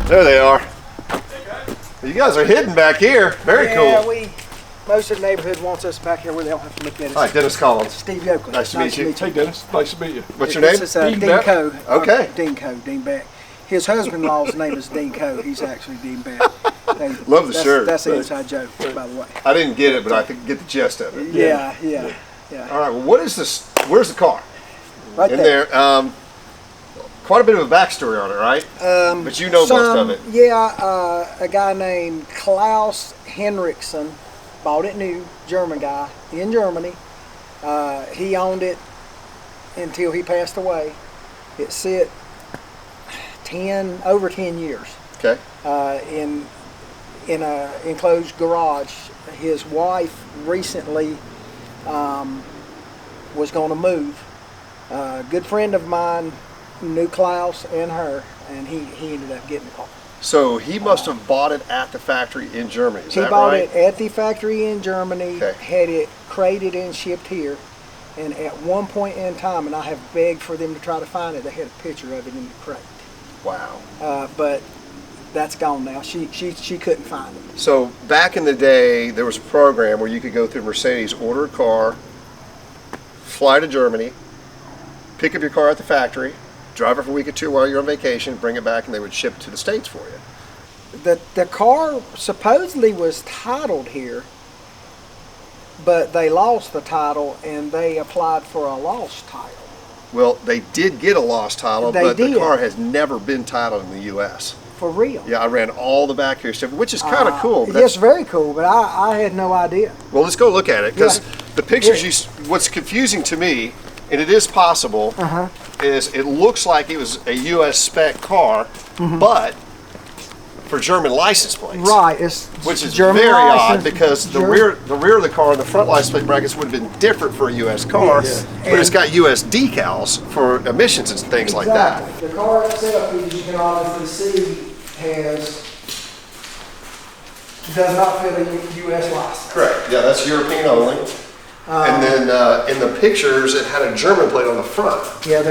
There they are. You guys are hidden back here. Very cool. Yeah, most of the neighborhood wants us back here where they don't have to look at us. Hi, Dennis Collins. Steve Yoakley. Nice to meet you. Hey, Dennis. Nice to meet you. What's your name? This is Dean Coe. Okay. Dean Coe, Dean Beck. His husband-in-law's name is Dean Coe. He's actually Dean Beck. Love the shirt. That's an inside joke, by the way. I didn't get it, but I think get the gist of it. Yeah. All right, well, what is this? Where's the car? Right in there. Quite a bit of a backstory on it, right? But you know most of it. Yeah, a guy named Klaus Henriksen bought it new, German guy, in Germany. He owned it until he passed away. It sit over 10 years. Okay. In a enclosed garage. His wife recently was going to move. A good friend of mine knew Klaus and her, and he ended up getting the car. So he must have bought it at the factory in Germany. Is that right? He bought it at the factory in Germany, okay. Had it crated and shipped here, and at one point in time, and I have begged for them to try to find it, they had a picture of it in the crate. Wow. But that's gone now. She couldn't find it. So back in the day, there was a program where you could go through Mercedes, order a car, fly to Germany, pick up your car at the factory, drive it for a week or two while you're on vacation, bring it back, and they would ship it to the States for you. The car supposedly was titled here, but they lost the title and they applied for a lost title. Well, they did get a lost title, but the car has never been titled in the U.S. For real? Yeah, I ran all the back here stuff, which is kind of cool. It's very cool, but I had no idea. Well, let's go look at it, because the pictures, what's confusing to me, and it is possible, is it looks like it was a U.S. spec car, but for German license plates. Right, which is German very license, odd, because the rear of the car and the front license plate brackets would have been different for a U.S. car, but it's got U.S. decals for emissions and things like that. The car itself, as you can obviously see, does not fit a U.S. license. Correct. Yeah, that's European only. And then in the pictures, it had a German plate on the front. Yeah,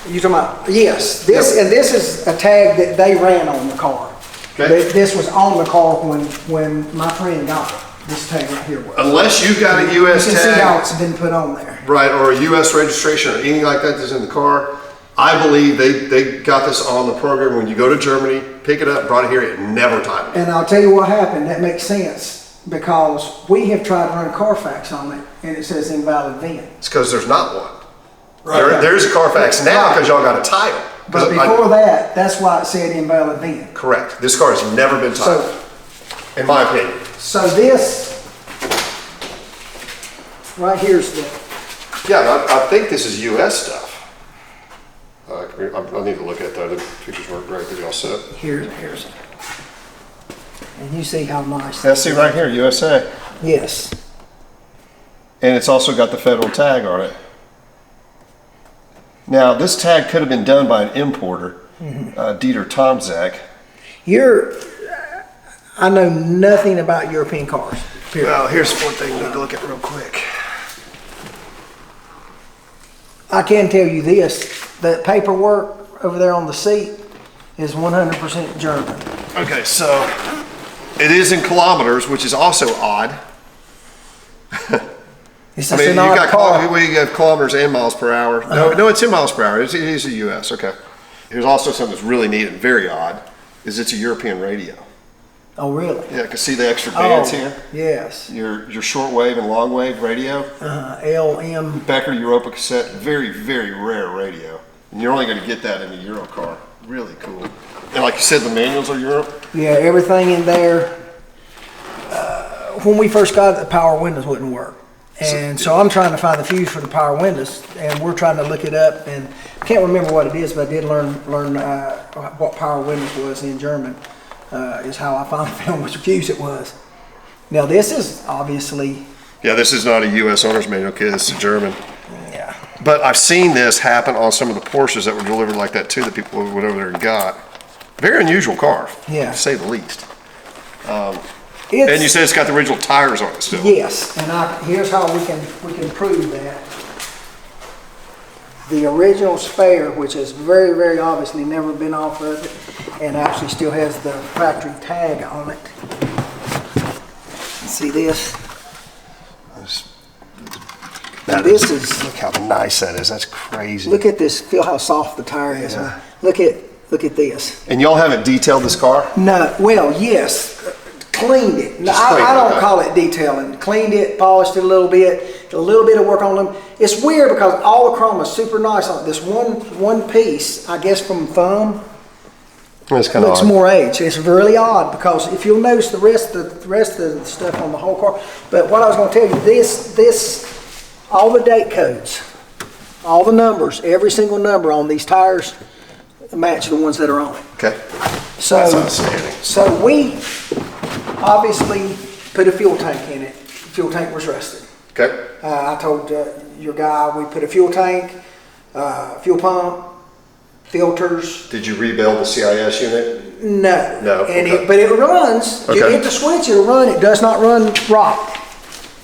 you talking about, yes, and this is a tag that they ran on the car. Okay. This was on the car when my friend got it. This tag right here was. Unless you got a U.S. You tag. can see how it's been put on there. Right, or a U.S. registration or anything like that that's in the car. I believe they got this on the program when you go to Germany, pick it up, brought it here, it never titled. And I'll tell you what happened. That makes sense because we have tried to run Carfax on it and it says invalid VIN. It's because there's not one. Right. There's a Carfax now because y'all got a title. But before that's why it said invalid VIN. Correct. This car has never been titled, in my opinion. So this right here's the. Yeah, I think this is U.S. stuff. I need to look at that. The pictures weren't great, but y'all set. Here's and you see how nice. Yeah, see right here, USA. Yes. And it's also got the federal tag on it. Now, this tag could have been done by an importer, Dieter Tomzak. I know nothing about European cars. Period. Well, here's one thing we need to look at real quick. I can tell you this, that paperwork over there on the seat is 100% German. Okay, so it is in kilometers, which is also odd. It's I mean, you got kilometers and miles per hour. No, it's in miles per hour. It is the U.S. Okay. Here's also something that's really neat and very odd, is it's a European radio. Oh, really? Yeah, I can see the extra bands here. Yes. Your shortwave and longwave radio. LM. Becker Europa cassette, very, very rare radio. And you're only going to get that in a Euro car. Really cool. And like you said, the manuals are Europe? Yeah, everything in there. When we first got it, the power windows wouldn't work. And so I'm trying to find the fuse for the power windows, and we're trying to look it up. And I can't remember what it is, but I did learn what power windows was in German. Is how I finally found which fuse it was. Now this is obviously. Yeah, this is not a U.S. owner's manual kit. It's a German. Yeah. But I've seen this happen on some of the Porsches that were delivered like that too, that people went over there and got. Very unusual car, to say the least. And you said it's got the original tires on it still. Yes, and here's how we can prove that. The original spare, which has very, very obviously never been off of it, and actually still has the factory tag on it. See this? This is, look how nice that is. That's crazy. look at this, feel how soft the tire is. Yeah. Look at this. And y'all haven't detailed this car? No, well, yes, cleaned it. No, Just cleaned I it, don't okay. call it detailing. Cleaned it, polished it a little bit of work on them. It's weird because all the chrome is super nice on it. This one piece, I guess from thumb, That's kind of looks odd. more aged. It's really odd because if you'll notice the rest of the stuff on the whole car. But what I was going to tell you, this, all the date codes, all the numbers, every single number on these tires match the ones that are on it. Okay. So, That's outstanding. so we obviously put a fuel tank in it. Fuel tank was rusted. Okay. I told your guy we put a fuel tank, fuel pump, filters. Did you rebuild the CIS unit? No. No, And okay. but it runs. You Okay. hit the switch, it'll run. It does not run right.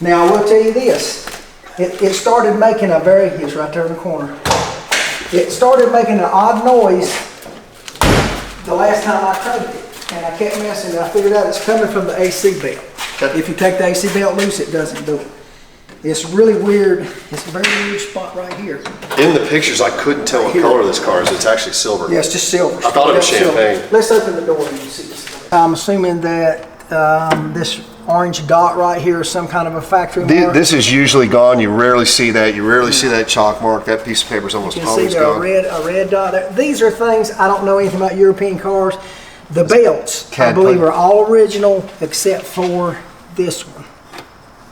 Now I will tell you this. It started making it's right there in the corner. It started making an odd noise the last time I cranked it. And I kept messing and I figured out it's coming from the AC belt. Okay. If you take the AC belt loose, it doesn't do it. It's really weird. It's a very weird spot right here. In the pictures, I couldn't tell what Here. color this car is. It's actually silver. Yeah, it's just silver. I thought it was Silver. champagne. Let's open the door and you see this. I'm assuming that this orange dot right here is some kind of a factory mark. This is usually gone. You rarely see that. You rarely see that chalk mark. That piece of paper is almost You can see always there gone. a red dot there. These are things, I don't know anything about European cars. The belts, I CAD believe, plate. are all original except for this one.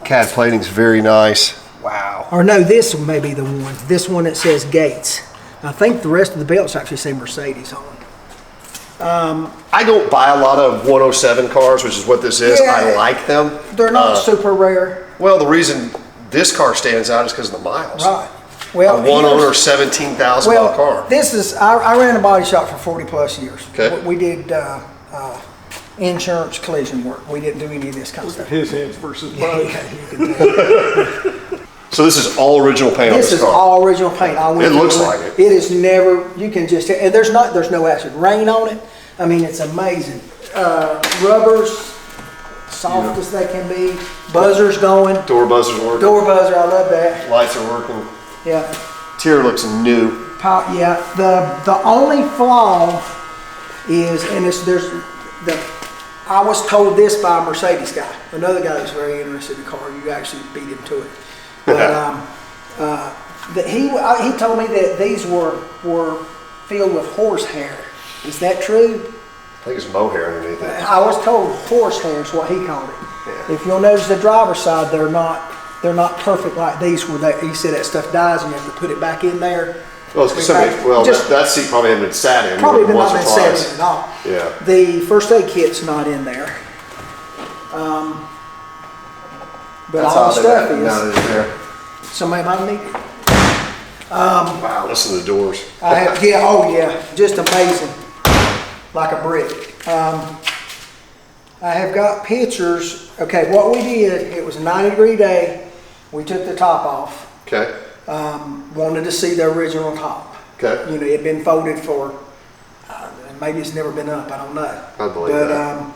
CAD plating's very nice. Wow. Or no, this one may be the one. This one that says Gates. I think the rest of the belts actually say Mercedes on them. I don't buy a lot of 107 cars, which is what this is. Yeah. I like them. They're not super rare. Well, the reason this car stands out is because of the miles. Right. Well, A one here's- owner, $17,000 Well, car. this is, I ran a body shop for 40 plus years. Okay. We did insurance collision work. We didn't do any of this kind of stuff. His hands versus Yeah, mine. you can tell. So this is all original paint on This this is car. all original paint. I went It looks through like it. It is never, you can just, and there's no acid rain on it. I mean, it's amazing. Rubbers, soft as they can be. Buzzers going. Door buzzers working. Door buzzer, I love that. Lights are working. Yeah. Interior looks new. Yeah, the only flaw is, and I was told this by a Mercedes guy, another guy that's very interested in the car. You actually beat him to it, but that he told me that these were filled with horsehair. Is that true? I think it's mohair underneath it. I was told horsehair is what he called it. Yeah. If you'll notice the driver's side, they're not perfect like these. Where he said that stuff dies and you have to put it back in there. Well, it's 'cause that seat probably hasn't been sat in Probably more than not once been or twice. set in at all. Yeah. The first aid kit's not in there. But all the stuff is. There. Somebody might need it. Wow, listen to the doors. Just amazing. Like a brick. I have got pictures. Okay, what we did, it was a 90-degree day. We took the top off. Okay. Wanted to see the original top. Okay. You know, it had been folded for, maybe it's never been up, I don't know. I believe that.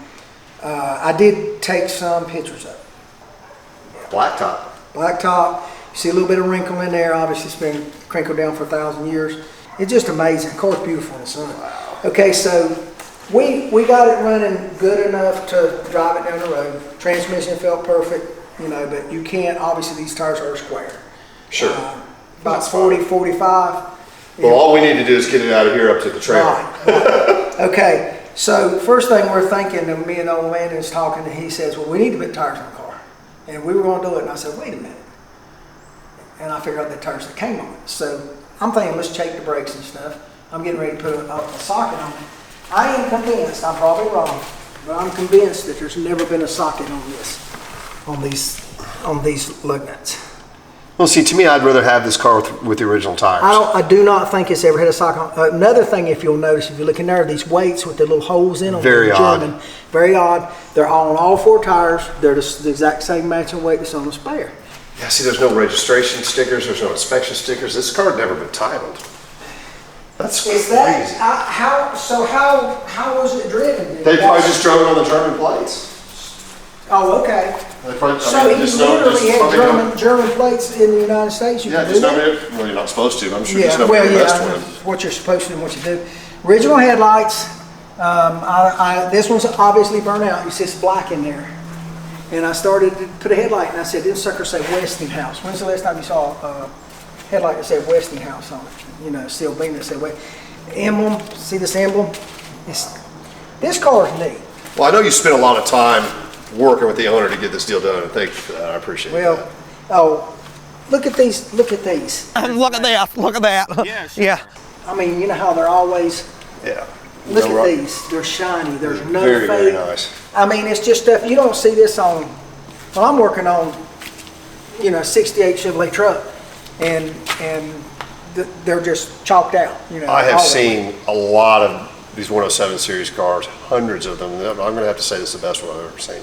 I did take some pictures of it. Blacktop. Black top, you see a little bit of wrinkle in there. Obviously, it's been crinkled down for 1,000 years. It's just amazing. Of course, beautiful in the sun. Wow. Okay, so we got it running good enough to drive it down the road. Transmission felt perfect, you know, but you can't, obviously these tires are square. Sure. About That's 40, fine. 45. Well, all we need to do is get it out of here up to the trailer. Right. Okay, so first thing we're thinking, and me and the old man is talking, and he says, well, we need to put tires on the car. And we were going to do it, and I said, wait a minute. And I figured out the tires that came on it. So I'm thinking, let's check the brakes and stuff. I'm getting ready to put a socket on it. I am convinced, I'm probably wrong, but I'm convinced that there's never been a socket on these lug nuts. Well, see, to me, I'd rather have this car with the original tires. I do not think it's ever had a socket on. Another thing, if you'll notice, if you look in there, these weights with the little holes in them. Very they're odd. German, very odd. They're on all four tires. They're the exact same matching weight that's on the spare. Yeah, see, there's no registration stickers. There's no inspection stickers. This car had never been titled. That's Is crazy. that, how was it driven? They probably just drove it on the German plates. Oh, okay. They probably, So you literally had probably German plates in the United States? You yeah, could just do that? nobody, well, you're not supposed to, but I'm sure Yeah, just nobody well, messed yeah, with them. what you're supposed to and what you do. Original headlights, this one's obviously burnt out. You see it's black in there. And I started to put a headlight and I said, this sucker say Westinghouse. When's the last time you saw a headlight that said Westinghouse on it? You know, steel beam that said Westinghouse. Emblem, see this emblem? This car is neat. Well, I know you spent a lot of time working with the owner to get this deal done, and thank you for that. I appreciate Well, that. oh, look at these, look at these. Look at that, look at that. Yeah, sure. Yeah. I mean, you know how they're always, Yeah. look No, at right. these, they're shiny, there's no Very, very fade. nice. I mean, it's just stuff, you don't see this on, well, I'm working on, you know, 68 Chevrolet truck, and they're just chalked out, you know. I have all of them. seen a lot of these 107 series cars, hundreds of them. I'm going to have to say this is the best one I've ever seen.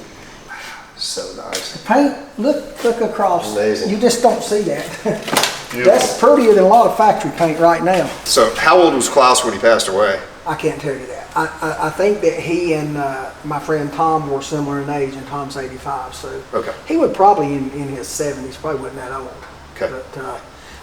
So nice. Paint, look across. Amazing. You just don't see that. Beautiful. That's prettier than a lot of factory paint right now. So how old was Klaus when he passed away? I can't tell you that. I think that he and my friend Tom were similar in age, and Tom's 85, so Okay. he would probably in his 70s, probably wasn't that old. Okay.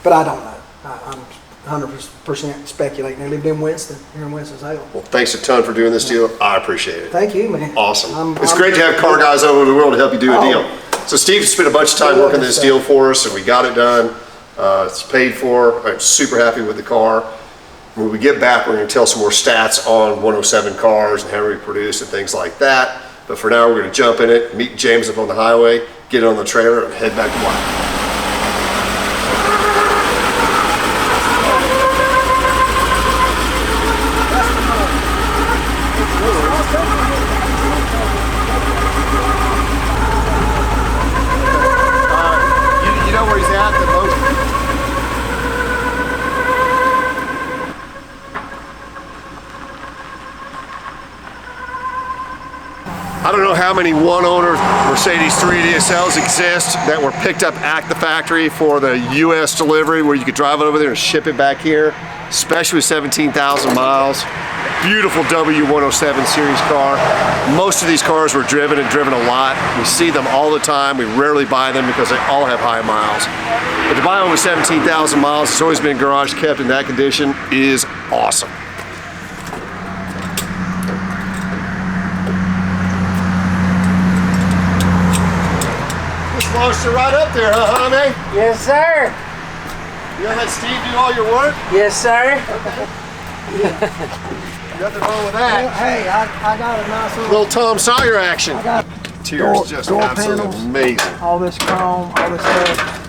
But I don't know. I'm 100% speculating. They lived in Winston, here in Winston-Salem. Well, thanks a ton for doing this deal. I appreciate it. Thank you, man. Awesome. It's great to have car guys all over the world to help you do a Oh. deal. So Steve spent a bunch of time working this deal for us, and we got it done. It's paid for. I'm super happy with the car. When we get back, we're going to tell some more stats on 107 cars and how we produce and things like that. But for now, we're going to jump in it, meet James up on the highway, get it on the trailer, and head back to Wylie. You know where he's at the most? I don't know how many one-owner Mercedes 3DSLs exist that were picked up at the factory for the U.S. delivery, where you could drive it over there and ship it back here, especially with 17,000 miles. Beautiful W107 series car. Most of these cars were driven and driven a lot. We see them all the time. We rarely buy them because they all have high miles. But to buy one with 17,000 miles, it's always been garage kept in that condition, is awesome. Just launched it right up there, huh, honey? Yes, sir. You gonna let Steve do all your work? Yes, sir. Nothing wrong with that. Hey, I got a nice Little Tom Sawyer action. Tears just door absolutely panels. amazing. all this chrome, all this stuff.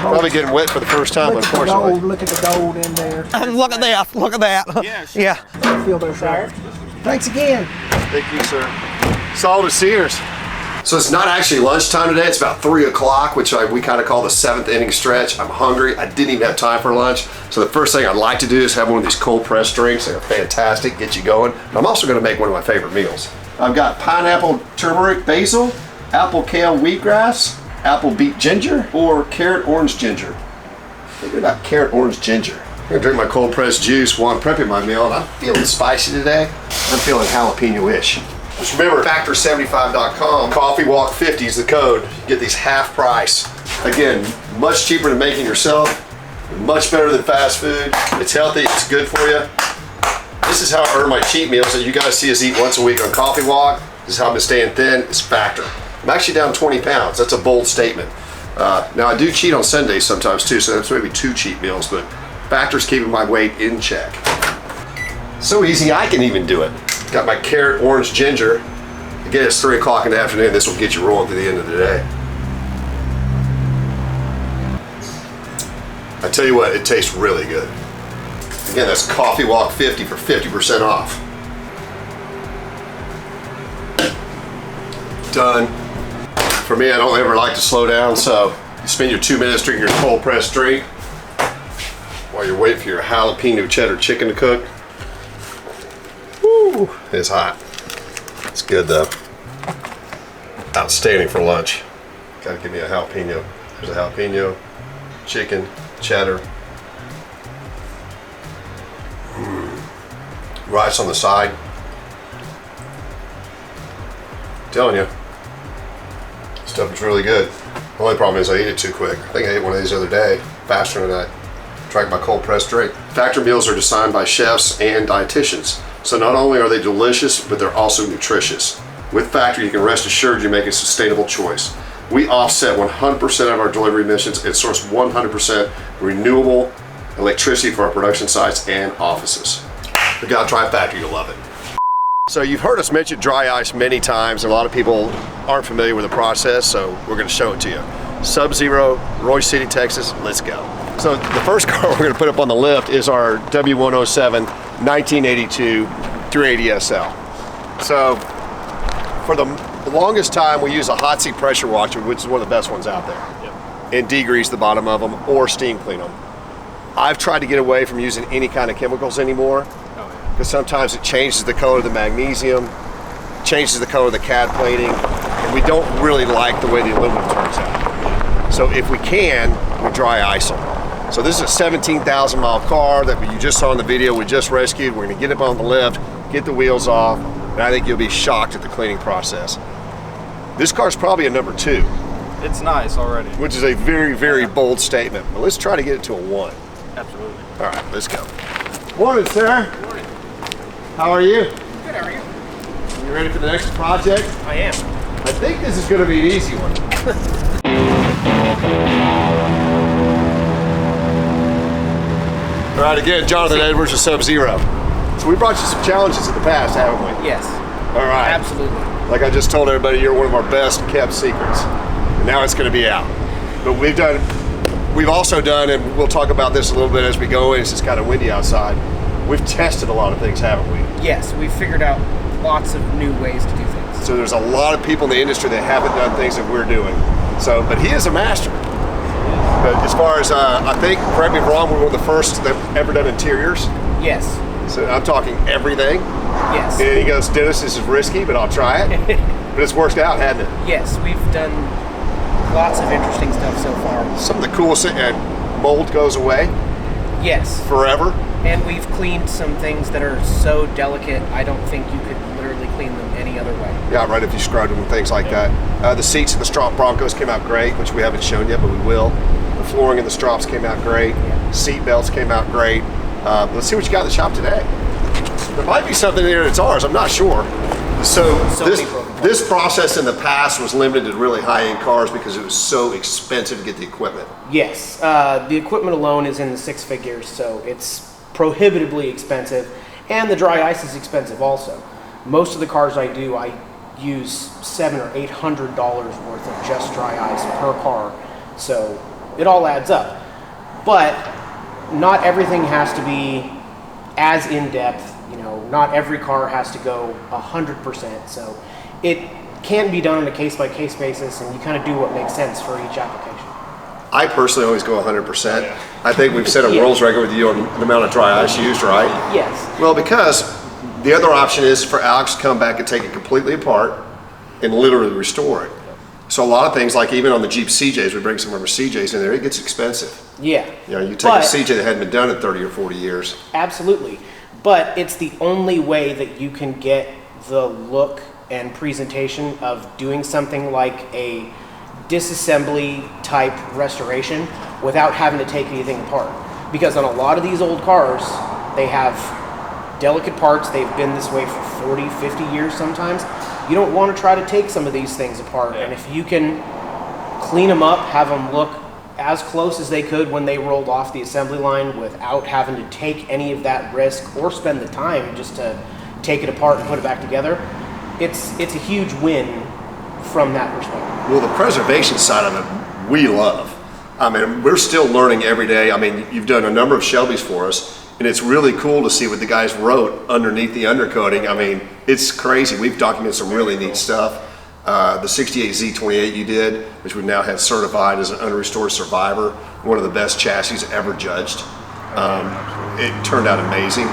Probably getting wet for the first time, Look at the unfortunately. gold, look at the gold in there. Look at that, look at that. Yeah, sure. Yeah. Feel those right. Thanks again. Thank you, sir. Solid as Sears. So it's not actually lunchtime today. It's about 3 o'clock, which we kind of call the 7th inning stretch. I'm hungry. I didn't even have time for lunch. So the first thing I'd like to do is have one of these cold pressed drinks. They're fantastic, get you going. And I'm also going to make one of my favorite meals. I've got pineapple turmeric basil, apple kale wheatgrass, apple beet ginger, or carrot orange ginger. Thinking about carrot orange ginger. I'm gonna drink my cold pressed juice while I'm prepping my meal, and I'm feeling spicy today. I'm feeling jalapeno-ish. Just remember, factor75.com, Coffee Walk 50 is the code. You get these half price. Again, much cheaper than making yourself, much better than fast food. It's healthy, it's good for you. This is how I earn my cheat meals that you guys see us eat once a week on Coffee Walk. This is how I've been staying thin, it's Factor. I'm actually down 20 pounds, that's a bold statement. Now I do cheat on Sundays sometimes too, so that's maybe 2 cheat meals, but Factor's keeping my weight in check. So easy, I can even do it. Got my carrot orange ginger. Again, it's 3 o'clock in the afternoon. This will get you rolling to the end of the day. I tell you what, it tastes really good. Again, that's Coffee Walk 50 for 50% off. Done. For me, I don't ever like to slow down, so you spend your 2 minutes drinking your cold pressed drink while you're waiting for your jalapeno cheddar chicken to cook. Woo, it's hot. It's good though. Outstanding for lunch. Gotta give me a jalapeno. There's a jalapeno, chicken, cheddar. rice on the side. I'm telling you, stuff is really good. The only problem is I eat it too quick. I think I ate one of these the other day, faster than I drank my cold pressed drink. Factory meals are designed by chefs and dietitians. So not only are they delicious, but they're also nutritious. With Factory, you can rest assured you make a sustainable choice. We offset 100% of our delivery emissions and source 100% renewable electricity for our production sites and offices. You gotta try Factory, you'll love it. So you've heard us mention dry ice many times, and a lot of people aren't familiar with the process, so we're gonna show it to you. Sub-Zero, Royce City, Texas, let's go. So the first car we're gonna put up on the lift is our W107 1982 380 SL. So for the longest time, we use a hot seat pressure washer, which is one of the best ones out there, and degrease the bottom of them or steam clean them. I've tried to get away from using any kind of chemicals anymore, because sometimes it changes the color of the magnesium, changes the color of the cad plating, and we don't really like the way the aluminum turns out. So if we can, we dry ice them. So this is a 17,000 mile car that you just saw in the video we just rescued. We're gonna get up on the lift, get the wheels off, and I think you'll be shocked at the cleaning process. This car's probably a number 2. It's nice already. Which is a very, very bold statement. But let's try to get it to a 1. Absolutely. All right, let's go. Morning, sir. Morning. How are you? Good, how are you? You ready for the next project? I am. I think this is going to be an easy one. All right, again, Jonathan Edwards with Sub-Zero. So we brought you some challenges in the past, haven't we? Yes. All right. Absolutely. Like I just told everybody, you're one of our best kept secrets. And now it's going to be out. But we've also done, and we'll talk about this a little bit as we go in, it's just kind of windy outside. We've tested a lot of things, haven't we? Yes, we've figured out lots of new ways to do things. So there's a lot of people in the industry that haven't done things that we're doing. So, but he is a master. But as far as, I think, correct me if I'm wrong, we're one of the first that ever done interiors. Yes. So I'm talking everything. Yes. And he goes, Dennis, this is risky, but I'll try it. But it's worked out, hasn't it? Yes, we've done lots of interesting stuff so far. Some of the coolest thing, mold goes away Yes. forever. And we've cleaned some things that are so delicate, I don't think you could literally clean them any other way. Yeah, right, if you scrubbed them and things like that. The seats in the Strop Broncos came out great, which we haven't shown yet, but we will. The flooring in the Strops came out great. Seat belts came out great. Let's see what you got in the shop today. There might be something in there that's ours, I'm not sure. So this process in the past was limited to really high-end cars because it was so expensive to get the equipment. Yes, the equipment alone is in the 6 figures, so it's prohibitively expensive, and the dry ice is expensive also. Most of the cars I do, I use $700 or $800 worth of just dry ice per car, so it all adds up. But not everything has to be as in-depth. You know, not every car has to go 100%, so it can be done on a case-by-case basis, and you kind of do what makes sense for each application. I personally always go 100%. I think we've set a world's record with you on the amount of dry ice used, right? Yes. Well, because the other option is for Alex to come back and take it completely apart and literally restore it. So a lot of things, like even on the Jeep CJs, we bring some of our CJs in there, it gets expensive. Yeah. You know, you take a CJ that hadn't been done in 30 or 40 years. Absolutely. But it's the only way that you can get the look and presentation of doing something like a disassembly type restoration without having to take anything apart. Because on a lot of these old cars, they have delicate parts. They've been this way for 40, 50 years sometimes. You don't want to try to take some of these things apart. And if you can clean them up, have them look as close as they could when they rolled off the assembly line without having to take any of that risk or spend the time just to take it apart and put it back together, it's a huge win from that perspective. Well, the preservation side of it, we love. I mean, we're still learning every day. I mean, you've done a number of Shelbys for us, and it's really cool to see what the guys wrote underneath the undercoating. I mean, it's crazy. We've documented some really neat stuff. The 68 Z28 you did, which we've now had certified as an unrestored survivor, one of the best chassis ever judged. It turned out amazing.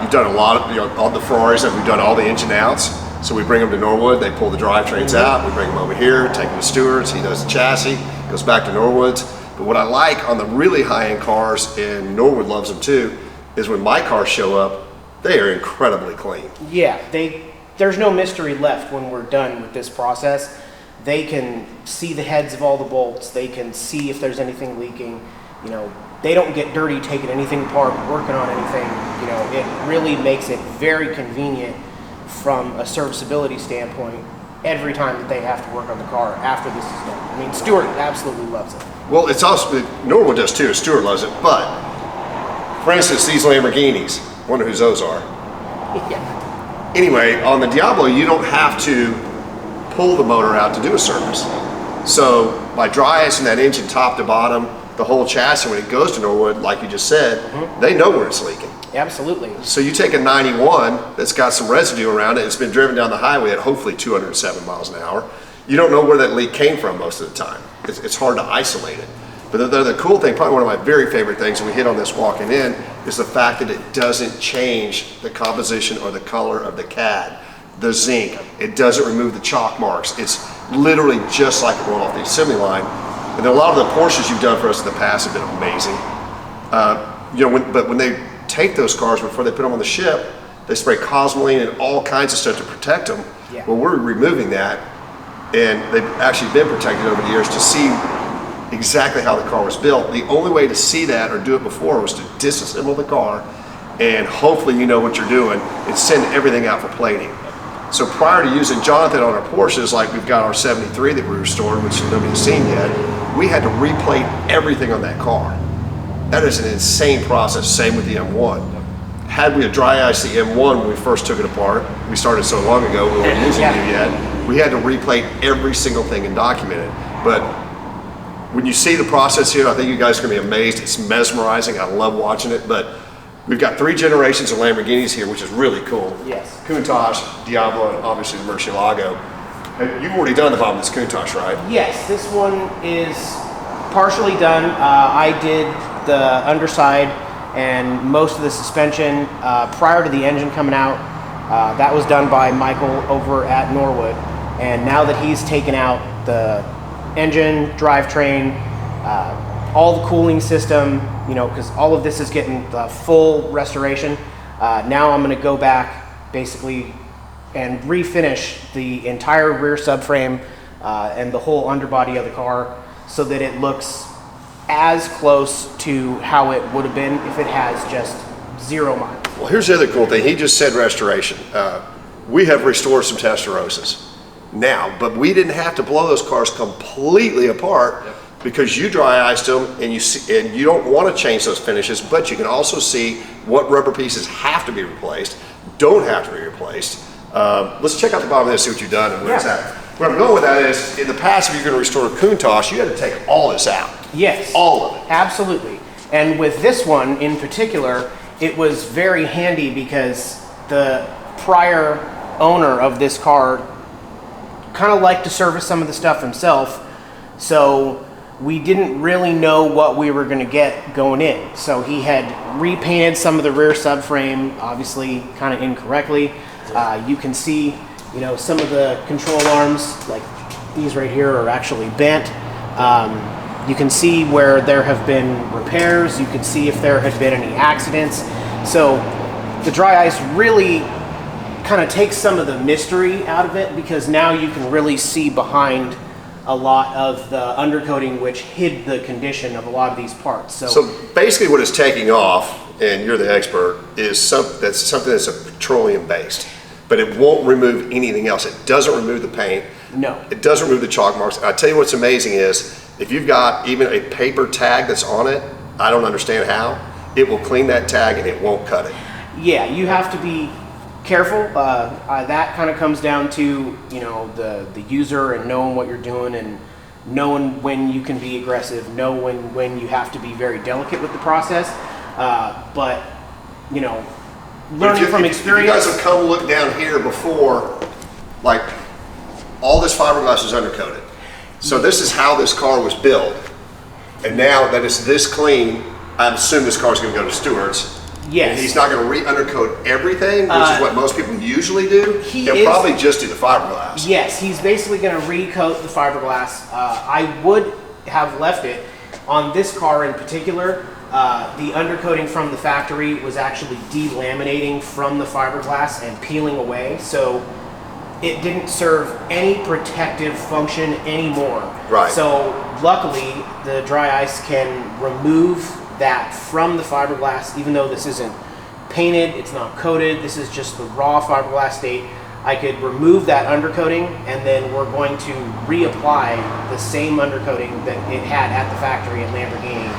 You've done a lot of, all the Ferraris, we've done all the engine outs. So we bring them to Norwood, they pull the drivetrains out, we bring them over here, take them to Stewart's, he does the chassis, goes back to Norwood's. But what I like on the really high-end cars, and Norwood loves them too, is when my cars show up, They are incredibly clean. Yeah, there's no mystery left when we're done with this process. They can see the heads of all the bolts. They can see if there's anything leaking. You know, they don't get dirty taking anything apart, working on anything. You know, it really makes it very convenient from a serviceability standpoint every time that they have to work on the car after this is done. I mean, Stuart absolutely loves it. Well, it's also, Norwood does too, Stuart loves it, but for instance, these Lamborghinis, wonder whose those are. Yeah. Anyway, on the Diablo, you don't have to pull the motor out to do a service. So by dry icing that engine top to bottom, the whole chassis, when it goes to Norwood, like you just said, they know where it's leaking. Absolutely. So you take a 91 that's got some residue around it, it's been driven down the highway at hopefully 207 miles an hour. You don't know where that leak came from most of the time. It's hard to isolate it. But the cool thing, probably one of my very favorite things, and we hit on this walking in, is the fact that it doesn't change the composition or the color of the CAD, the zinc. It doesn't remove the chalk marks. It's literally just like it rolled off the assembly line. And a lot of the Porsches you've done for us in the past have been amazing. But when they take those cars before they put them on the ship, they spray Cosmoline and all kinds of stuff to protect them. Yeah. Well, we're removing that, and they've actually been protected over the years to see exactly how the car was built. The only way to see that or do it before was to disassemble the car, and hopefully you know what you're doing, and send everything out for plating. So prior to using Jonathan on our Porsches, like we've got our 73 that we restored, which nobody's seen yet, we had to replate everything on that car. That is an insane process, same with the M1. Had we dry iced the M1 when we first took it apart, we started so long ago we weren't using it yet, we had to replate every single thing and document it. But when you see the process here, I think you guys are gonna be amazed. It's mesmerizing, I love watching it, but we've got 3 generations of Lamborghinis here, which is really cool. Yes. Countach, Diablo, and obviously the Murcielago. You've already done the bottom of this Countach, right? Yes, this one is partially done. I did the underside and most of the suspension prior to the engine coming out. That was done by Michael over at Norwood. And now that he's taken out the engine, drivetrain, all the cooling system, you know, because all of this is getting the full restoration. Now I'm going to go back basically and refinish the entire rear subframe and the whole underbody of the car so that it looks as close to how it would have been if it has just 0 miles. Well, here's the other cool thing. He just said restoration. We have restored some Testarossas now, but we didn't have to blow those cars completely apart because you dry iced them and you don't want to change those finishes, but you can also see what rubber pieces have to be replaced, don't have to be replaced. Let's check out the bottom of this, see what you've done and where it's at. Where I'm going with that is, in the past, if you're going to restore a Countach, you had to take all this out. Yes. All of it. Absolutely. And with this one in particular, it was very handy because the prior owner of this car kind of liked to service some of the stuff himself. So we didn't really know what we were going to get going in. So he had repainted some of the rear subframe, obviously kind of incorrectly. You can see, you know, some of the control arms, like these right here, are actually bent. You can see where there have been repairs. You can see if there had been any accidents. So the dry ice really kind of takes some of the mystery out of it because now you can really see behind a lot of the undercoating which hid the condition of a lot of these parts. So basically what it's taking off, and you're the expert, is something that's a petroleum based, but it won't remove anything else. It doesn't remove the paint. No. It doesn't remove the chalk marks. I tell you what's amazing is, if you've got even a paper tag that's on it, I don't understand how, it will clean that tag and it won't cut it. Yeah, you have to be careful. That kind of comes down to, you know, the user and knowing what you're doing and knowing when you can be aggressive, know when you have to be very delicate with the process. But, you know, learning from experience. If you guys have come look down here before, like, all this fiberglass is undercoated. So this is how this car was built. And now that it's this clean, I assume this car's gonna go to Stewart's. Yes. And he's not gonna re-undercoat everything, which is what most people usually do. He'll probably just do the fiberglass. Yes, he's basically gonna recoat the fiberglass. I would have left it on this car in particular. The undercoating from the factory was actually delaminating from the fiberglass and peeling away, so it didn't serve any protective function anymore. Right. So luckily, the dry ice can remove that from the fiberglass, even though this isn't painted, it's not coated, this is just the raw fiberglass state. I could remove that undercoating, and then we're going to reapply the same undercoating that it had at the factory at Lamborghini,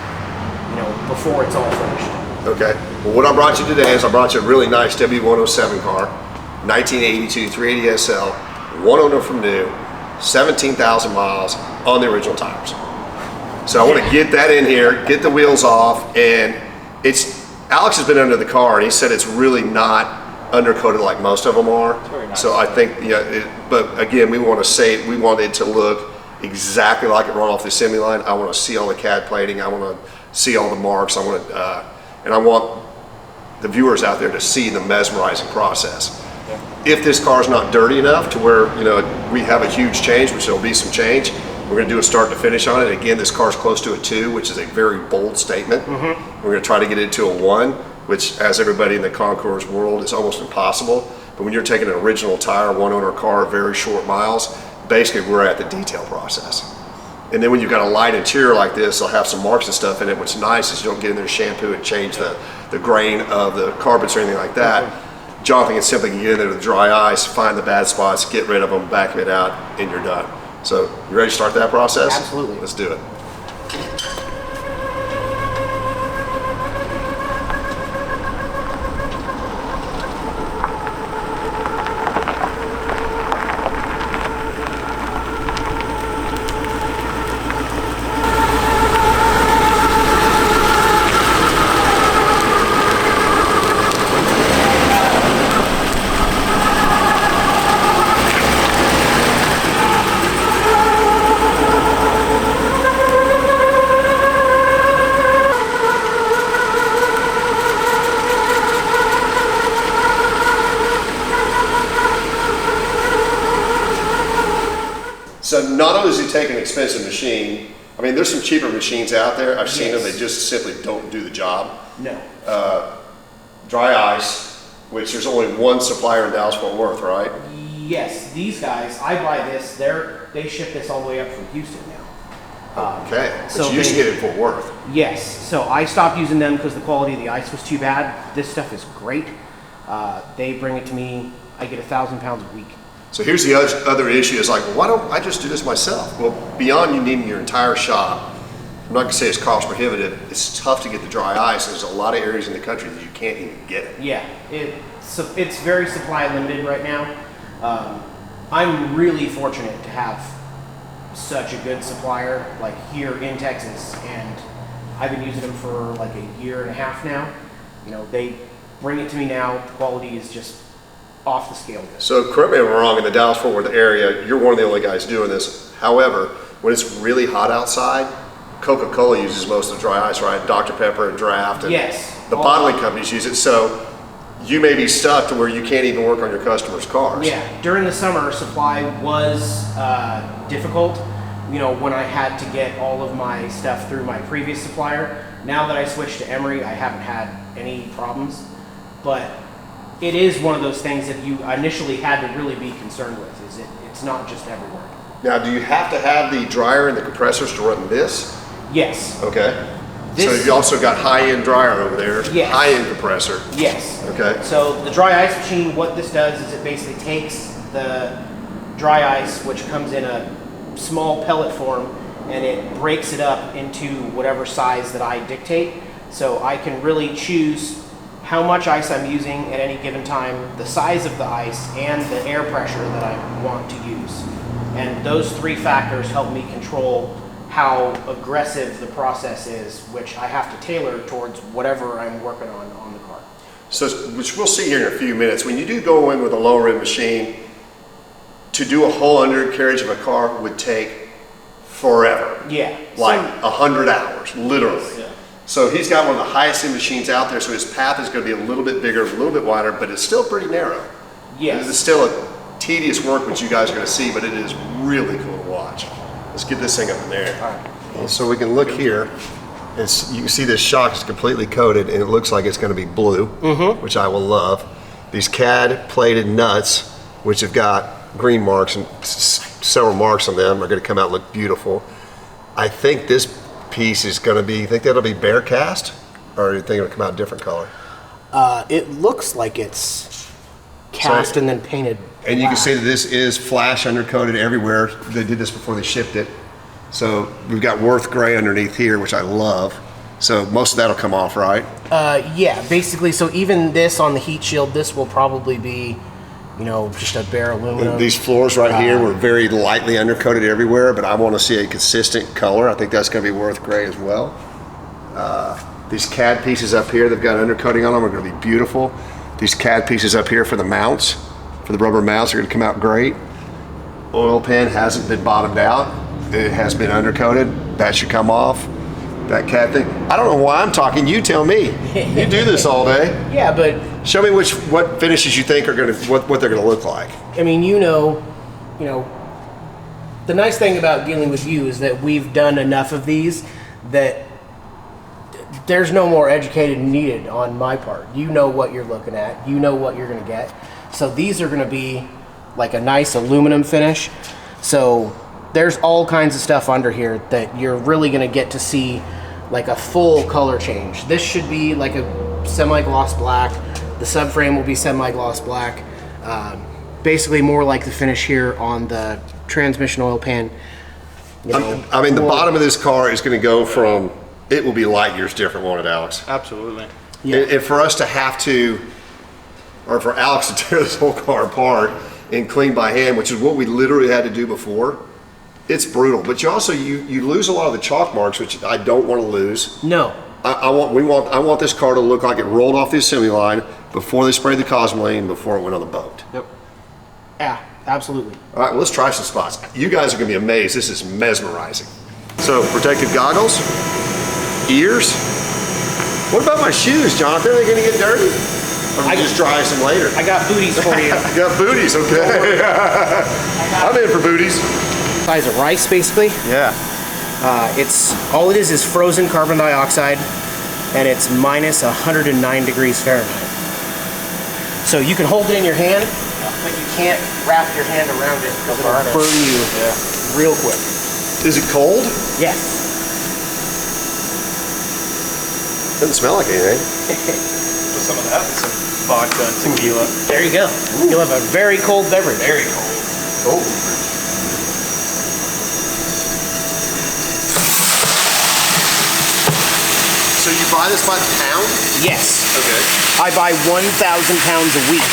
before it's all finished. Okay. Well, what I brought you today is I brought you a really nice W107 car, 1982 380 SL, one owner from new, 17,000 miles on the original tires. So I want to get that in here, get the wheels off, and Alex has been under the car and he said it's really not undercoated like most of them are. very nice. So I think, but again, we want it to look exactly like it run off the assembly line. I want to see all the CAD plating. I want to see all the marks. And I want the viewers out there to see the mesmerizing process. If this car is not dirty enough to where we have a huge change, which there'll be some change, we're going to do a start to finish on it. Again, this car is close to a 2, which is a very bold statement. We're going to try to get it to a 1, which, as everybody in the concours world, is almost impossible. But when you're taking an original tire, one owner car, very short miles, basically we're at the detail process. And then when you've got a light interior like this, they'll have some marks and stuff in it. What's nice is you don't get in there, shampoo and change the grain of the carpets or anything like that. Jonathan can simply get in there with dry ice, find the bad spots, get rid of them, vacuum it out, and you're done. So, you ready to start that process? Absolutely. Let's do it. So not only does he take an expensive machine, I mean, there's some cheaper machines out there. I've seen them, they just simply don't do the job. No. Dry ice, which there's only one supplier in Dallas-Fort Worth, right? Yes, these guys, I buy this, they ship this all the way up from Houston now. Okay, but so you used to they- get it in Fort Worth. Yes, so I stopped using them because the quality of the ice was too bad. This stuff is great. They bring it to me, I get 1,000 pounds a week. So here's the other issue is like, well, why don't I just do this myself? Well, beyond you needing your entire shop, I'm not gonna say it's cost prohibitive, it's tough to get the dry ice. There's a lot of areas in the country that you can't even get it. Yeah, it's very supply limited right now. I'm really fortunate to have such a good supplier like here in Texas, and I've been using them for like a year and a half now. They bring it to me now. The quality is just off the scale. So correct me if I'm wrong, in the Dallas-Fort Worth area, you're one of the only guys doing this. However, when it's really hot outside, Coca-Cola uses most of the dry ice, right? Dr. Pepper and Draft. And Yes. the bottling companies use it. So you may be stuck to where you can't even work on your customers' cars. Yeah, during the summer, supply was difficult. When I had to get all of my stuff through my previous supplier. Now that I switched to Emery, I haven't had any problems. But it is one of those things that you initially had to really be concerned with. It's not just everywhere. Now, do you have to have the dryer and the compressors to run this? Yes. Okay. So This- you also got high-end dryer over there, Yes. high-end compressor. Yes. Okay. So the dry ice machine, what this does is it basically takes the dry ice, which comes in a small pellet form, and it breaks it up into whatever size that I dictate. So I can really choose how much ice I'm using at any given time, the size of the ice, and the air pressure that I want to use. And those 3 factors help me control how aggressive the process is, which I have to tailor towards whatever I'm working on the car. So, which we'll see here in a few minutes. When you do go in with a lower end machine, to do a whole undercarriage of a car would take forever. Yeah. Like So- 100 hours, literally. Yeah. So he's got one of the highest end machines out there, so his path is going to be a little bit bigger, a little bit wider, but it's still pretty narrow. Yes. It's still a tedious work, which you guys are going to see, but it is really cool to watch. Let's get this thing up in there. So we can look here. You can see this shock is completely coated, and it looks like it's going to be blue, which I will love. These CAD plated nuts, which have got green marks and several marks on them, are going to come out and look beautiful. I think this piece is going to be, you think that'll be bare cast? Or do you think it'll come out a different color? It looks like it's cast and then painted. And you can see that this is flash undercoated everywhere. They did this before they shipped it. So we've got Worth gray underneath here, which I love. So most of that'll come off, right? Yeah, basically, so even this on the heat shield, this will probably be, you know, just a bare aluminum. These floors right here were very lightly undercoated everywhere, but I want to see a consistent color. I think that's going to be Worth gray as well. These CAD pieces up here, they've got undercoating on them, are going to be beautiful. These CAD pieces up here for the mounts, for the rubber mounts, are going to come out great. Oil pan hasn't been bottomed out. It has been undercoated. That should come off. That CAD thing. I don't know why I'm talking. You tell me. You do this all day. Yeah, but Show me what finishes you think are going to what they're going to look like. I mean, you know, the nice thing about dealing with you is that we've done enough of these that there's no more educated needed on my part. You know what you're looking at. You know what you're going to get. So these are going to be like a nice aluminum finish. So there's all kinds of stuff under here that you're really going to get to see like a full color change. This should be like a semi-gloss black. The subframe will be semi-gloss black. Basically more like the finish here on the transmission oil pan. You know, I mean, the bottom of this car is going to go from, it will be light years different, won't it, Alex? Absolutely. Yeah. And for us to have to, or for Alex to tear this whole car apart and clean by hand, which is what we literally had to do before, it's brutal. But you also, you lose a lot of the chalk marks, which I don't want to lose. No. I want this car to look like it rolled off the assembly line before they sprayed the Cosmoline, before it went on the boat. Yep. Yeah, absolutely. All right, well, let's try some spots. You guys are going to be amazed. This is mesmerizing. So, protective goggles, ears. What about my shoes, Jonathan? Are they going to get dirty? Or we just dry some later? I got booties for you. I got booties, okay. I'm in for booties. Size of rice, basically. Yeah. It's all it is frozen carbon dioxide, and it's minus 109 degrees Fahrenheit. So you can hold it in your hand, but you can't wrap your hand around it because it'll burn you real quick. Is it cold? Yes. Doesn't smell like anything. With some of that, some vodka and tequila. There you go. You'll have a very cold beverage. Very cold. Oh. So you buy this by the pound? Yes. Okay. I buy 1,000 pounds a week.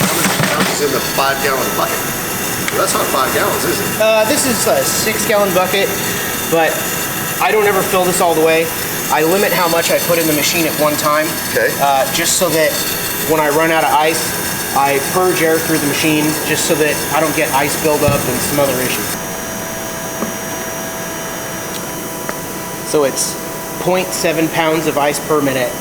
How many pounds is in the 5-gallon bucket? Well, that's not 5 gallons, is it? This is a 6-gallon bucket, but I don't ever fill this all the way. I limit how much I put in the machine at one time. Okay. Just so that when I run out of ice, I purge air through the machine just so that I don't get ice buildup and some other issues. So it's 0.7 pounds of ice per minute.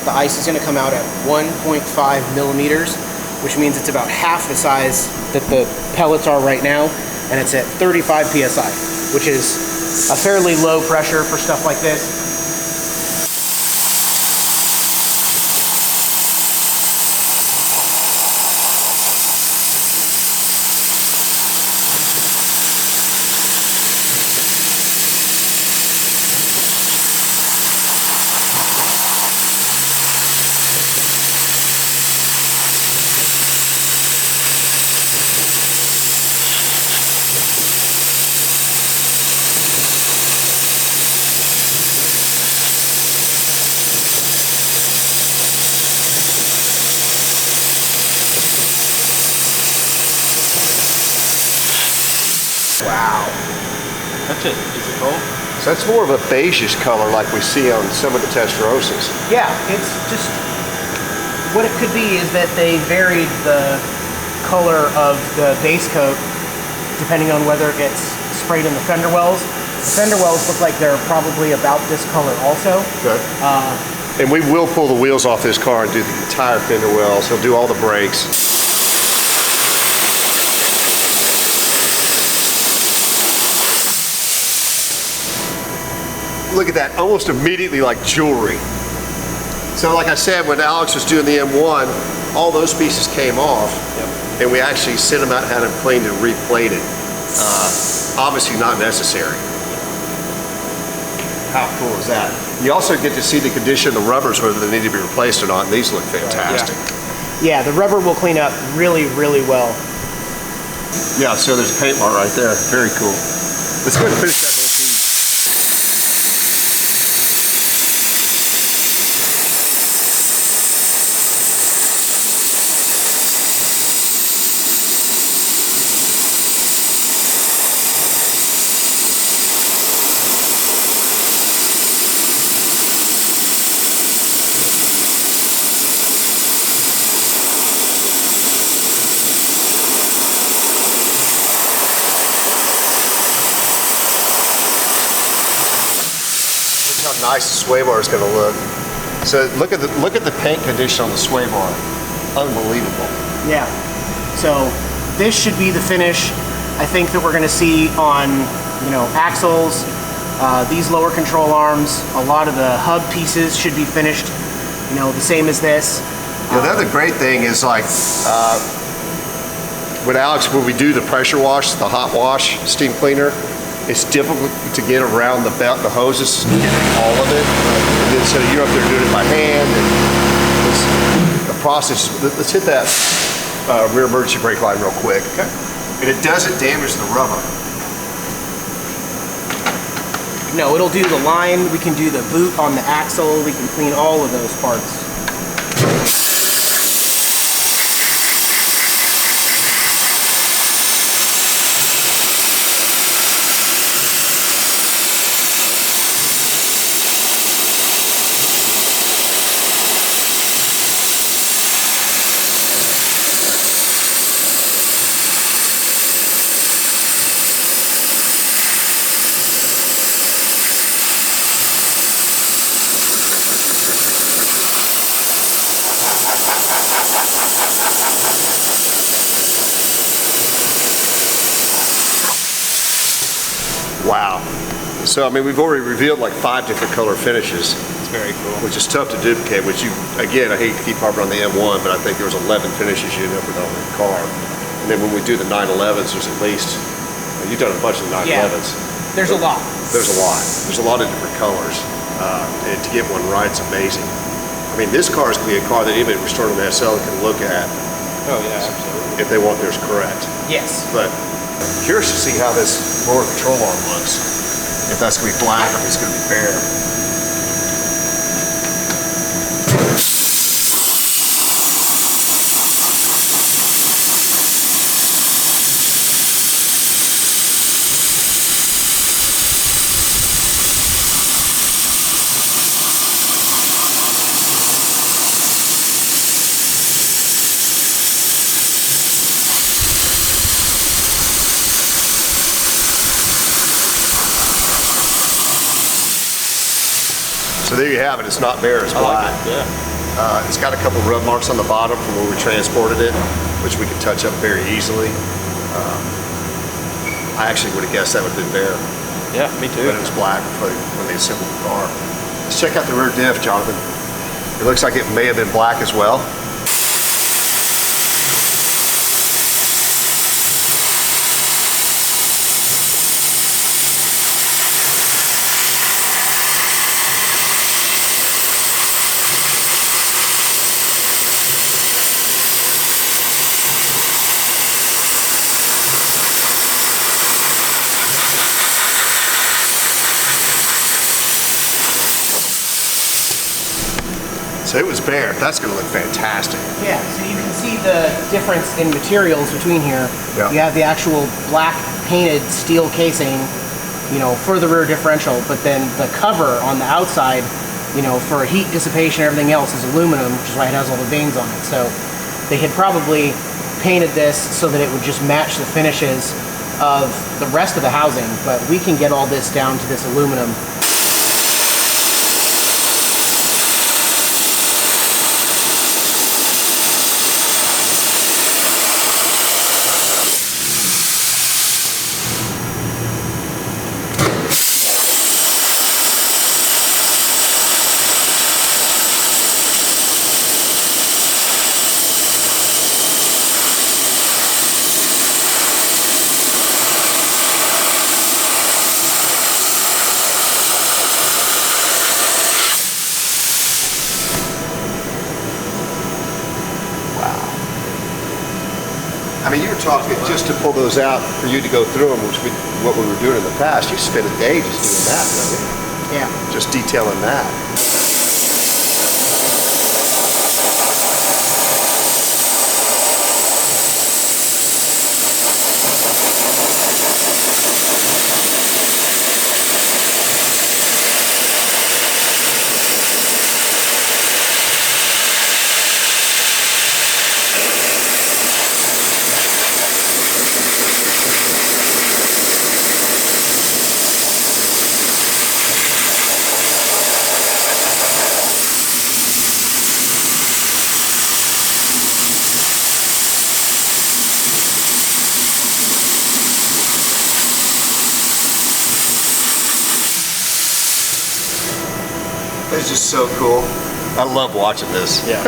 The ice is going to come out at 1.5 millimeters, which means it's about half the size that the pellets are right now, and it's at 35 psi, which is a fairly low pressure for stuff like this. Wow. That's it. Is it cold? So that's more of a beigeish color like we see on some of the Testarossas. Yeah, it's just, what it could be is that they varied the color of the base coat depending on whether it gets sprayed in the fender wells. The fender wells look like they're probably about this color also. Okay. And we will pull the wheels off this car and do the entire fender wells. He'll do all the brakes. look at that, almost immediately like jewelry. So like I said, when Alex was doing the M1, all those pieces came off, and we actually sent them out and had them cleaned and replated. Obviously not necessary. How cool is that? You also get to see the condition of the rubbers, whether they need to be replaced or not, and these look fantastic. Yeah, the rubber will clean up really, really well. Yeah, so there's a paint mark right there. Very cool. Let's go ahead and finish that whole piece. How nice the sway bar is going to look. So look at the paint condition on the sway bar. Unbelievable. Yeah. So this should be the finish I think that we're going to see on, you know, axles, these lower control arms. A lot of the hub pieces should be finished, you know, the same as this. Yeah, the other great thing is like when we do the pressure wash, the hot wash steam cleaner, it's difficult to get around the belt, the hoses, and get all of it. And then so you're up there doing it by hand, and it's a process. Let's hit that rear emergency brake line real quick. Okay. And it doesn't damage the rubber. No, it'll do the line, we can do the boot on the axle, we can clean all of those parts. Wow. So, I mean, we've already revealed like 5 different color finishes. It's very cool. Which is tough to duplicate, which you, again, I hate to keep harping on the M1, but I think there was 11 finishes you end up with on the car. And then when we do the 911s, there's at least, you've done a bunch of the 911s. Yeah, there's a lot. There's a lot. There's a lot of different colors. And to get one right is amazing. I mean, this car is going to be a car that anybody restored on the SL can look at Oh yeah, absolutely. if they want theirs correct. Yes. But curious to see how this lower control arm looks. If that's going to be black or if it's going to be bare. So there you have it. It's not bare, it's black. Yeah. It's got a couple rub marks on the bottom from where we transported it, which we can touch up very easily. I actually would have guessed that would have been bare, Yeah, me too. but it was black when they assembled the car. Let's check out the rear diff, Jonathan. It looks like it may have been black as well. So it was bare. That's going to look fantastic. Yeah, so you can see the difference in materials between here. Yeah. You have the actual black painted steel casing, you know, for the rear differential, but then the cover on the outside, you know, for heat dissipation and everything else is aluminum, which is why it has all the veins on it. So they had probably painted this so that it would just match the finishes of the rest of the housing, but we can get all this down to this aluminum. you're talking, just to pull those out for you to go through them, which what we were doing in the past, you spend a day just doing that, don't you? Yeah. Just detailing that. It's just so cool. I love watching this. Yeah.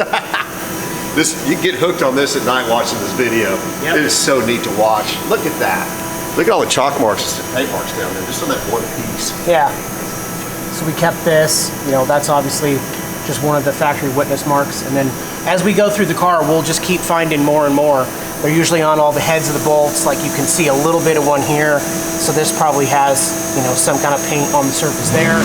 You get hooked on this at night watching this video. Yep. It is so neat to watch. Look at that. Look at all the chalk marks and paint marks down there, just on that one piece. Yeah. So we kept this, that's obviously just one of the factory witness marks. And then as we go through the car, we'll just keep finding more and more. They're usually on all the heads of the bolts, like you can see a little bit of one here. So this probably has, some kind of paint on the surface there.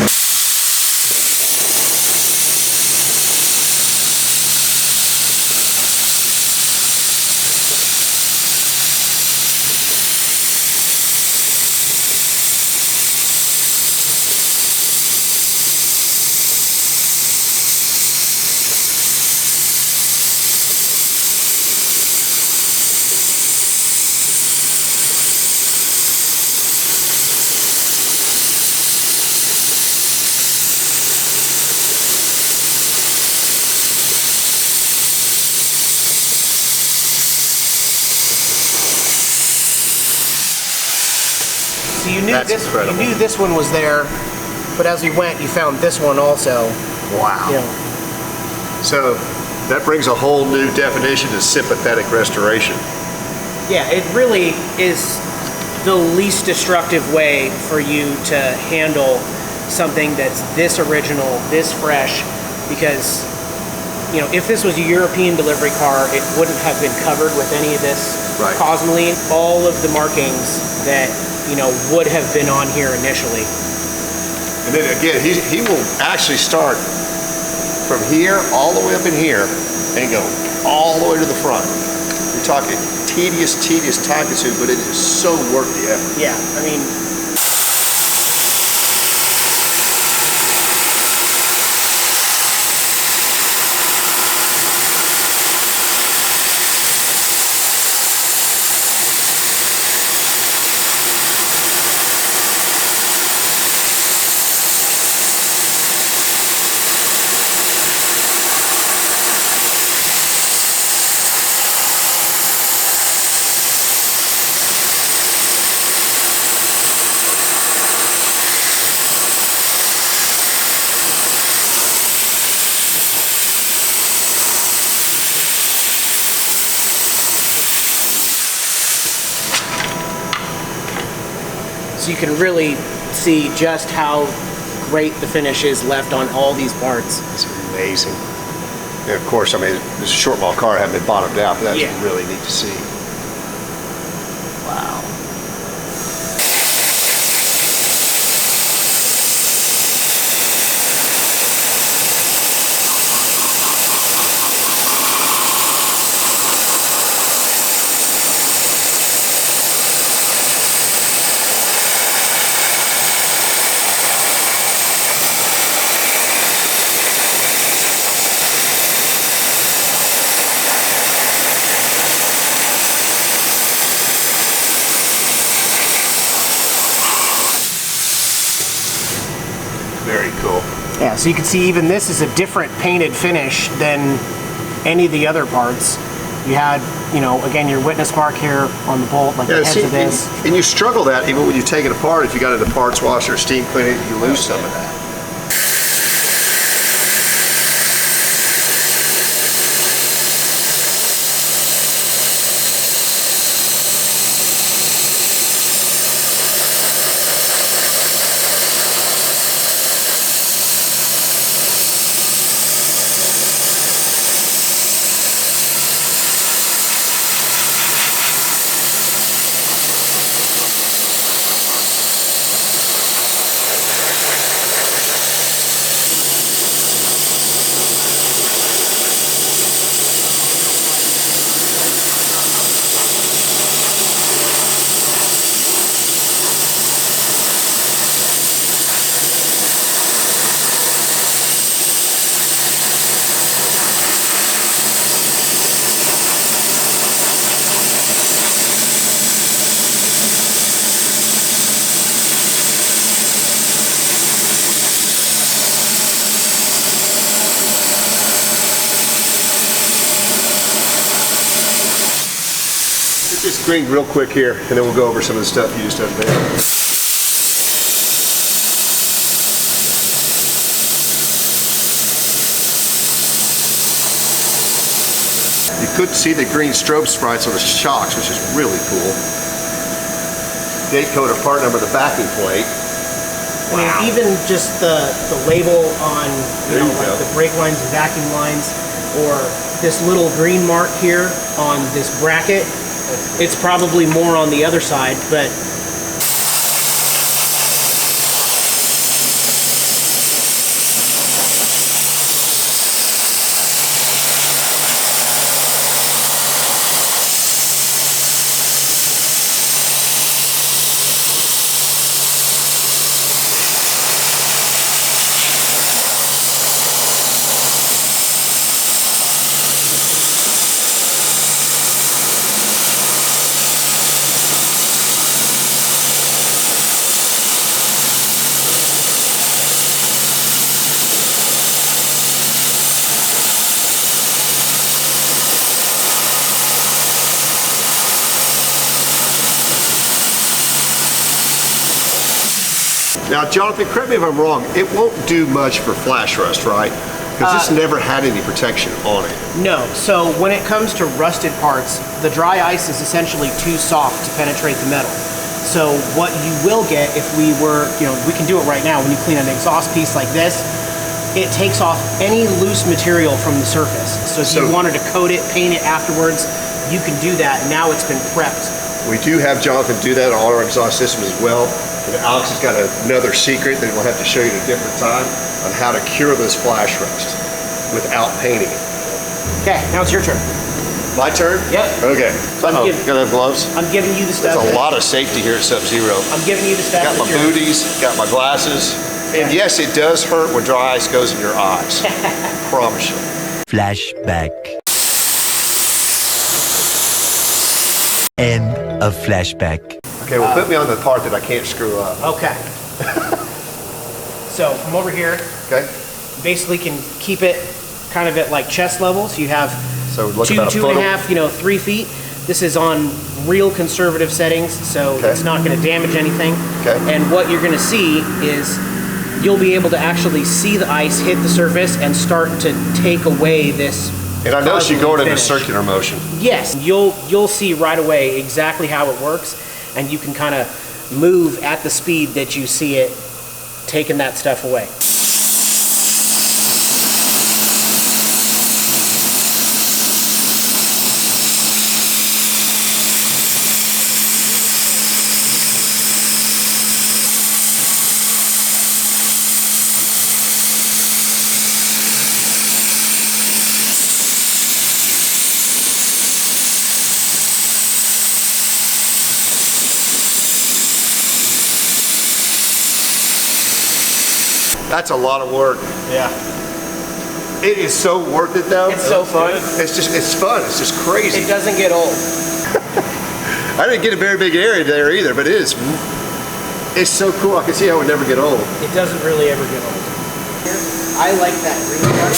So you knew incredible. You knew this one was there, but as we went, you found this one also. Wow. So that brings a whole new definition to sympathetic restoration. Yeah, it really is the least destructive way for you to handle something that's this original, this fresh, because if this was a European delivery car, it wouldn't have been covered with any of this Right. cosmoline. All of the markings that would have been on here initially. And then again, he will actually start from here all the way up in here and go all the way to the front. You're talking tedious time consuming, but it is so worth the effort. Yeah, I mean, so you can really see just how great the finish is left on all these parts. It's amazing. And of course, I mean, this is a short model car, haven't been bottomed out, but that's Yeah. really neat to see. Wow. Very cool. Yeah, so you can see even this is a different painted finish than any of the other parts. You had, again, your witness mark here on the bolt, like the heads of this. and you struggle that even when you take it apart. If you got it in a parts washer or steam clean it, you lose some of that. this green real quick here, and then we'll go over some of the stuff you just unveiled. You could see the green strobe sprites on the shocks, which is really cool. Date code or part number of the backing plate. I mean, even just the label on There you like go. the brake lines and vacuum lines, or this little green mark here on this bracket. It's probably more on the other side, but Now, Jonathan, correct me if I'm wrong, it won't do much for flash rust, right? Because this never had any protection on it. no. So when it comes to rusted parts, the dry ice is essentially too soft to penetrate the metal. So what you will get if we were, we can do it right now when you clean an exhaust piece like this, it takes off any loose material from the surface. So if you wanted to coat it, paint it afterwards, you can do that. Now it's been prepped. We do have Jonathan do that on our exhaust system as well. And Alex has got another secret that we'll have to show you at a different time on how to cure this flash rust without painting it. Okay, now it's your turn. My turn? Yep. Okay. I'm You giving- gotta have gloves? I'm giving you the stuff. There's a lot of safety here at Sub-Zero. I'm giving you the stuff. Got my that you're- booties, got my glasses. And yes, it does hurt when dry ice goes in your eyes. Promise you. Flashback. End of flashback. Okay, well, put me on the part that I can't screw up. Okay. So from over here, Okay? basically can keep it kind of at like chest level. So you have So look two about a and a foot. half, 3 feet. This is on real conservative settings, so Okay. it's not going to damage anything. Okay. And what you're going to see is you'll be able to actually see the ice hit the surface and start to take away this. And I noticed you puzzling going into finish. circular motion. Yes, you'll see right away exactly how it works, and you can kind of move at the speed that you see it taking that stuff away. That's a lot of work. Yeah. It is so worth it though. It's so fun. It's fun. It's just crazy. It doesn't get old. I didn't get a very big area there either, but it's so cool. I can see how it would never get old. It doesn't really ever get old. I like that green part.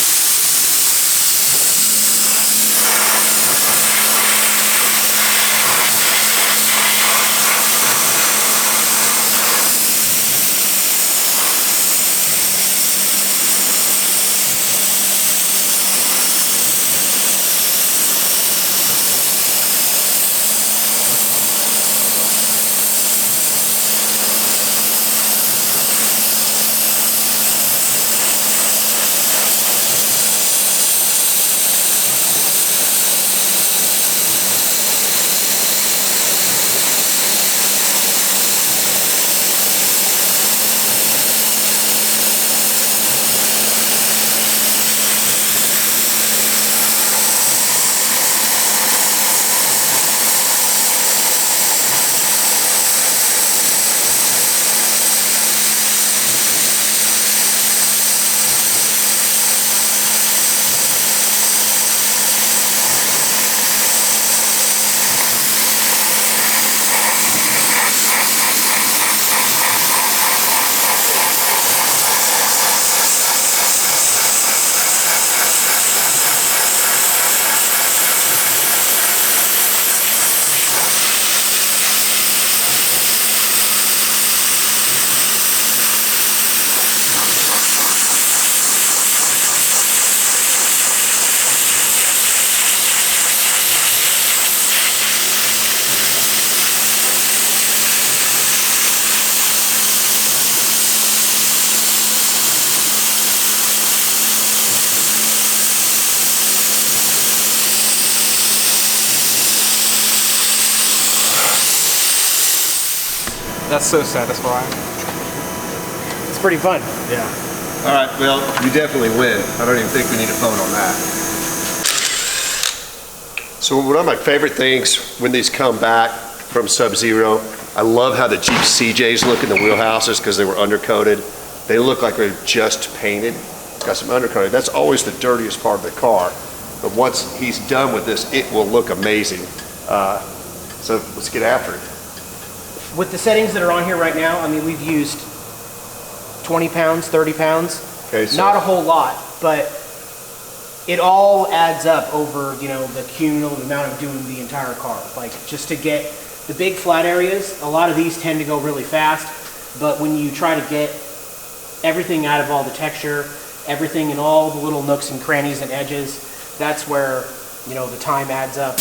That's so satisfying. It's pretty fun. Yeah. All right, well, you definitely win. I don't even think we need a vote on that. So one of my favorite things when these come back from Sub-Zero, I love how the Jeep CJs look in the wheelhouses because they were undercoated. They look like they're just painted. It's got some undercoating. That's always the dirtiest part of the car. But once he's done with this, it will look amazing. So let's get after it. With the settings that are on here right now, I mean, we've used 20 pounds, 30 pounds. Okay, so not a whole lot, but it all adds up over, you know, the cumulative amount of doing the entire car. Like, just to get the big flat areas, a lot of these tend to go really fast, but when you try to get everything out of all the texture, everything in all the little nooks and crannies and edges, that's where, you know, the time adds up.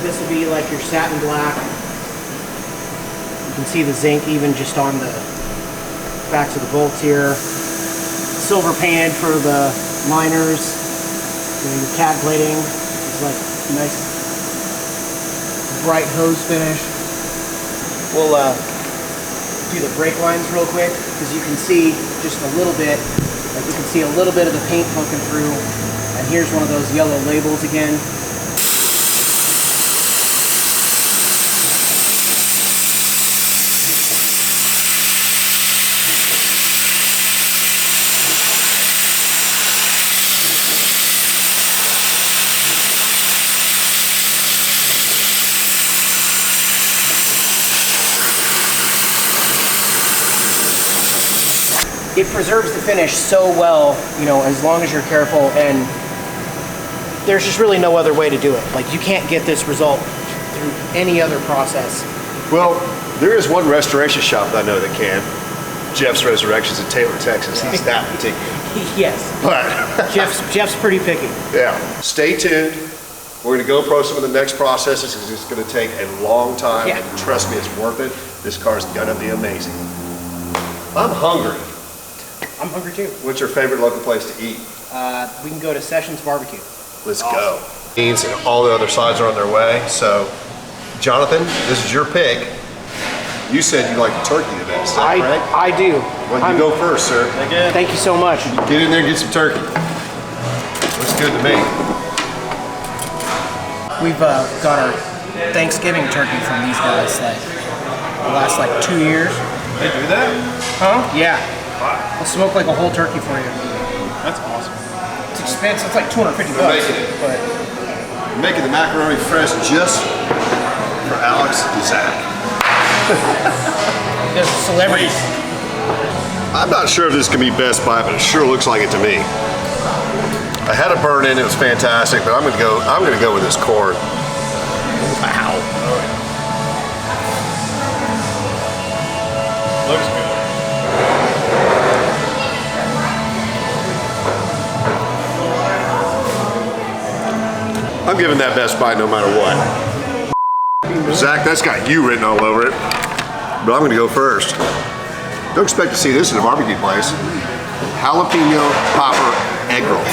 This will be like your satin black. You can see the zinc even just on the backs of the bolts here. Silver painted for the liners. You know, your cat plating is like nice bright hose finish. We'll do the brake lines real quick because you can see just a little bit. Like you can see a little bit of the paint poking through. And here's one of those yellow labels again. It preserves the finish so well, you know, as long as you're careful, and there's just really no other way to do it. Like, you can't get this result through any other process. Well, there is one restoration shop that I know that can. Jeff's Resurrections in Taylor, Texas. He's that particular. Yes. But Jeff's pretty picky. yeah, stay tuned. We're going to GoPro some of the next processes because it's going to take a long time. Yeah. And trust me, it's worth it. This car's going to be amazing. I'm hungry. I'm hungry too. What's your favorite local place to eat? We can go to Sessions Barbecue. Let's go. Beans and all the other sides are on their way. So, Jonathan, this is your pick. You said you like the turkey the best. Is that correct? I do. Well, you go first, sir. Thank you so much. Get in there and get some turkey. Looks good to me. We've got our Thanksgiving turkey from these guys. Like, the last 2 years. They do that? Huh? Yeah. I'll smoke like a whole turkey for you. That's awesome. It's expensive. It's like $250. We're making it. But We're making the macaroni fresh just for Alex and Zach. there's celebrities. I'm not sure if this can be Best Buy, but it sure looks like it to me. I had a burn in, it was fantastic, but I'm gonna go with this corn. Wow. Looks good. I'm giving that Best Buy no matter what. Zach, that's got you written all over it, but I'm gonna go first. Don't expect to see this in a barbecue place. Jalapeno popper egg roll.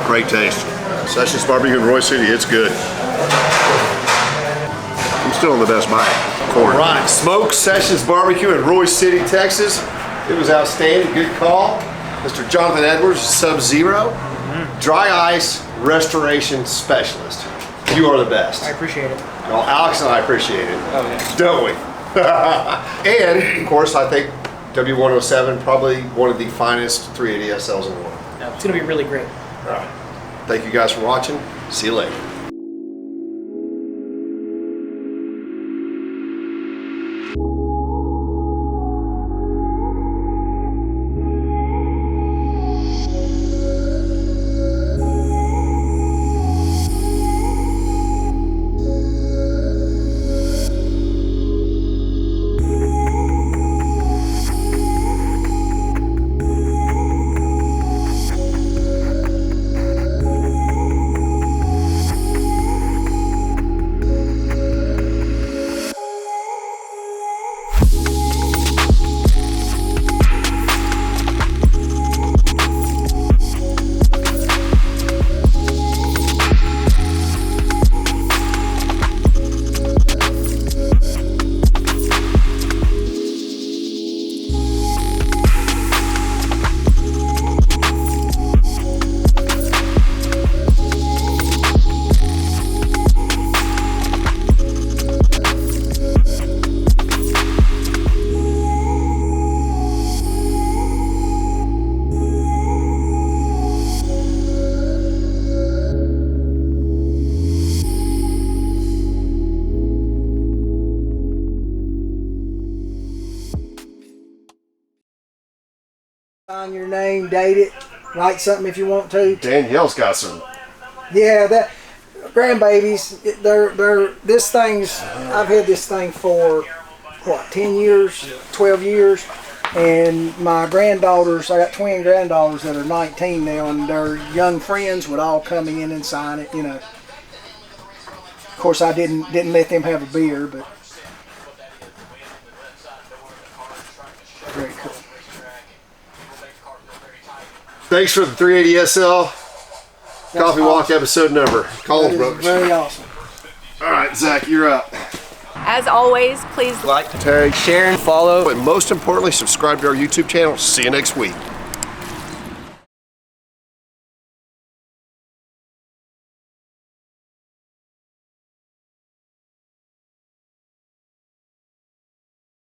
Great taste. Sessions Barbecue in Roy City, it's good. I'm still in the Best Buy. Corn. Right, Smoke Sessions Barbecue in Roy City, Texas. It was outstanding. Good call. Mr. Jonathan Edwards, Sub-Zero, dry ice restoration specialist. You are the best. I appreciate it. Well, Alex and I appreciate it. Oh, yeah. Don't we? And, of course, I think W107, probably one of the finest 380 SLs in the world. No, it's going to be really great. All right. Thank you guys for watching. See you later. Sign your name, date it, write something if you want to. Danielle's got some. Yeah, that grandbabies, this thing's, I've had this thing for what, 10 years, 12 years, and my granddaughters, I got twin granddaughters that are 19 now, and their young friends would all come in and sign it, you know. Of course, I didn't let them have a beer, but very cool. Thanks for the 380 SL Coffee Walk awesome. episode number. Call That them, is brothers. very awesome. All right, Zach, you're up. As always, please Like, tag, Share and follow. but most importantly, subscribe to our YouTube channel. See you next week.